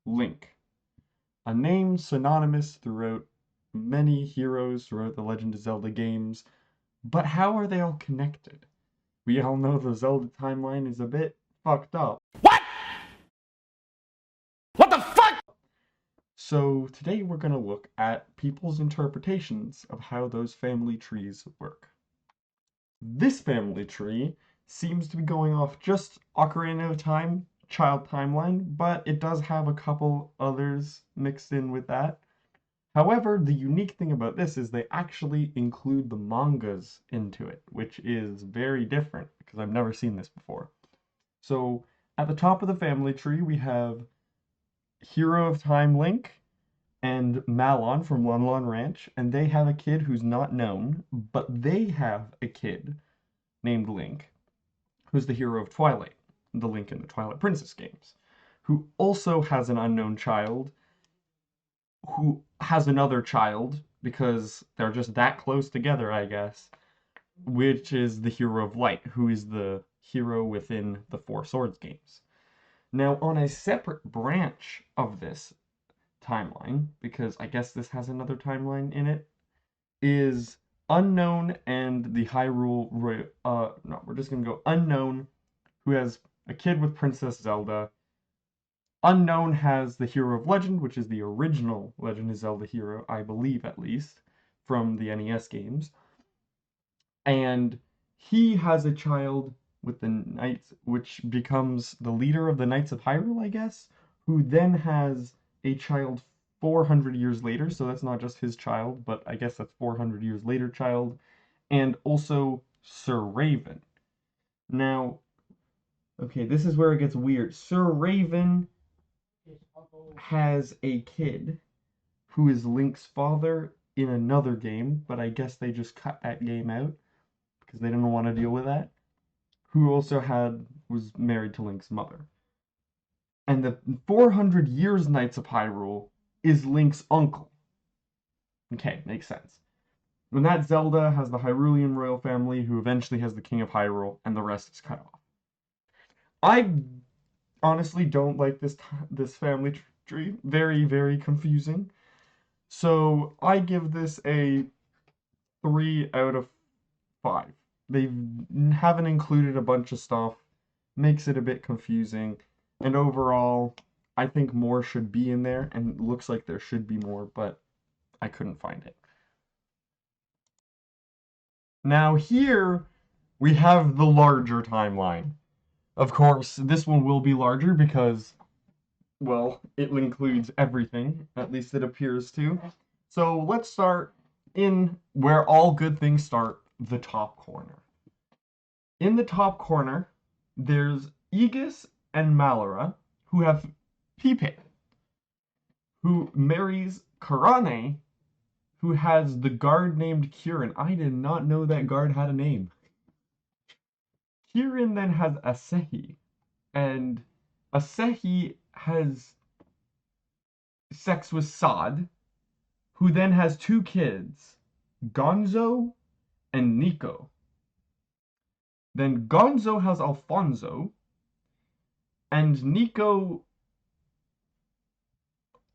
Link, a name synonymous throughout many heroes throughout the Legend of Zelda games, but how are they all connected? We all know the Zelda timeline is a bit fucked up. What? What the fuck? So today we're going to look at people's interpretations of how those family trees work. This family tree seems to be going off just Ocarina of Time child timeline, but it does have a couple others mixed in with that. However, the unique thing about this is they actually include the mangas into it, which is very different because I've never seen this before. So at the top of the family tree, we have Hero of Time Link and Malon from Lon Lon Ranch, and they have a kid who's not known, but they have a kid named Link, who's the hero of Twilight, the Link in the Twilight Princess games, who also has an unknown child, who has another child, because they're just that close together, I guess, which is the hero of Light, who is the hero within the Four Swords games. Now, on a separate branch of this timeline, because I guess this has another timeline in it, is Unknown and the Hyrule no, we're just gonna go Unknown, who has a kid with Princess Zelda. Unknown has the Hero of Legend, which is the original Legend of Zelda hero, I believe at least, from the NES games. And he has a child with the Knights, which becomes the leader of the Knights of Hyrule, I guess, who then has a child 400 years later, so that's not just his child, but I guess that's 400 years later child, and also Sir Raven. Now, okay, this is where it gets weird. Sir Raven has a kid who is Link's father in another game, but I guess they just cut that game out because they didn't want to deal with that. Who also was married to Link's mother. And the 400 years Knights of Hyrule is Link's uncle. Okay, makes sense. When that Zelda has the Hyrulean royal family, who eventually has the King of Hyrule, and the rest is cut off. I honestly don't like this family tree. Very, very confusing. So I give this a 3 out of 5. They haven't included a bunch of stuff, makes it a bit confusing, and overall, I think more should be in there, and it looks like there should be more, but I couldn't find it. Now here, we have the larger timeline. Of course, this one will be larger because, well, it includes everything, at least it appears to. So let's start in where all good things start, the top corner. In the top corner, there's Aegis and Malora, who have Pipe, who marries Karane, who has the guard named Kieran. I did not know that guard had a name. Kieran then has Asehi, and Asehi has sex with Sod, who then has two kids, Gonzo and Nico. Then Gonzo has Alfonso, and Nico.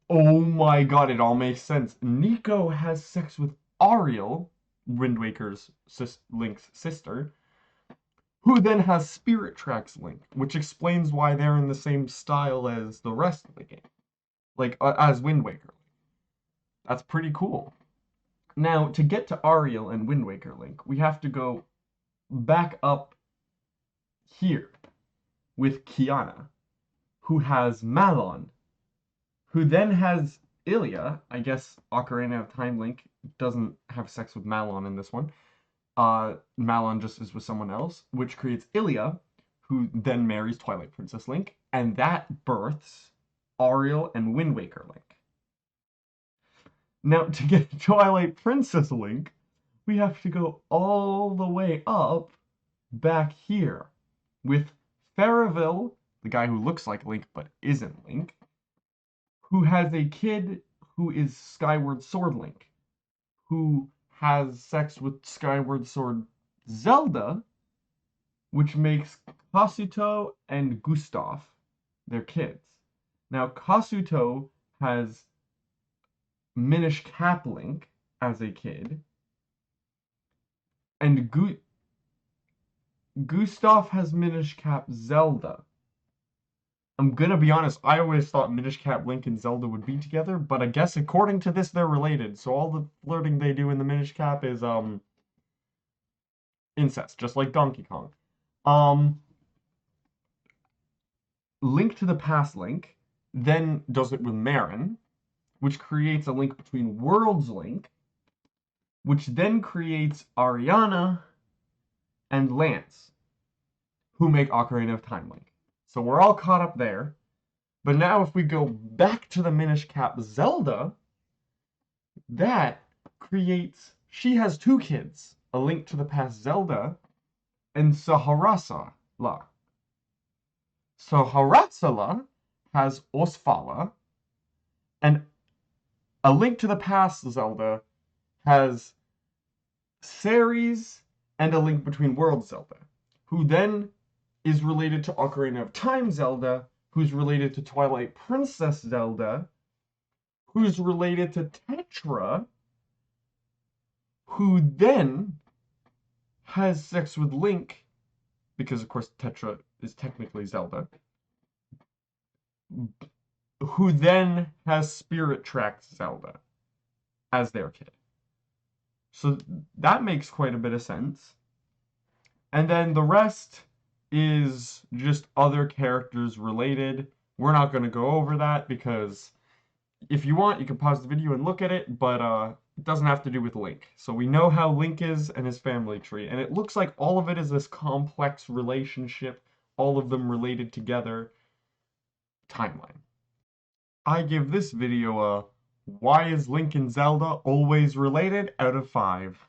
Oh my god, it all makes sense. Nico has sex with Ariel, Wind Waker's Link's sister, who then has Spirit Tracks Link, which explains why they're in the same style as the rest of the game. Like, as Wind Waker. That's pretty cool. Now, to get to Ariel and Wind Waker Link, we have to go back up here with Kiana, who has Malon, who then has Ilya. I guess Ocarina of Time Link doesn't have sex with Malon in this one. Malon just is with someone else, which creates Ilya, who then marries Twilight Princess Link, and that births Ariel and Wind Waker Link. Now, to get Twilight Princess Link, we have to go all the way up back here with Faraville, the guy who looks like Link but isn't Link, who has a kid who is Skyward Sword Link, who has sex with Skyward Sword Zelda, which makes Kazuto and Gustav their kids. Now, Kasuto has Minish Cap Link as a kid, and Gustav has Minish Cap Zelda. I'm gonna be honest, I always thought Minish Cap Link and Zelda would be together, but I guess according to this, they're related. So all the flirting they do in the Minish Cap is incest, just like Donkey Kong. Um, Link to the Past Link then does it with Marin, which creates a link between Worlds Link, which then creates Ariana and Lance, who make Ocarina of Time Link. So we're all caught up there. But now if we go back to the Minish Cap Zelda, that creates, she has two kids, A Link to the Past Zelda and Saharasala. Saharasala has Osfala, and A Link to the Past Zelda has Ceres and A Link Between Worlds Zelda, who then is related to Ocarina of Time Zelda, who's related to Twilight Princess Zelda, who's related to Tetra, who then has sex with Link, because of course Tetra is technically Zelda, who then has Spirit Tracks Zelda as their kid. So that makes quite a bit of sense. And then the rest is just other characters related. We're not going to go over that because if you want, you can pause the video and look at it, but it doesn't have to do with Link. So we know how Link is and his family tree, and it looks like all of it is this complex relationship, all of them related together timeline. I give this video a "Why is Link and Zelda always related?" out of 5.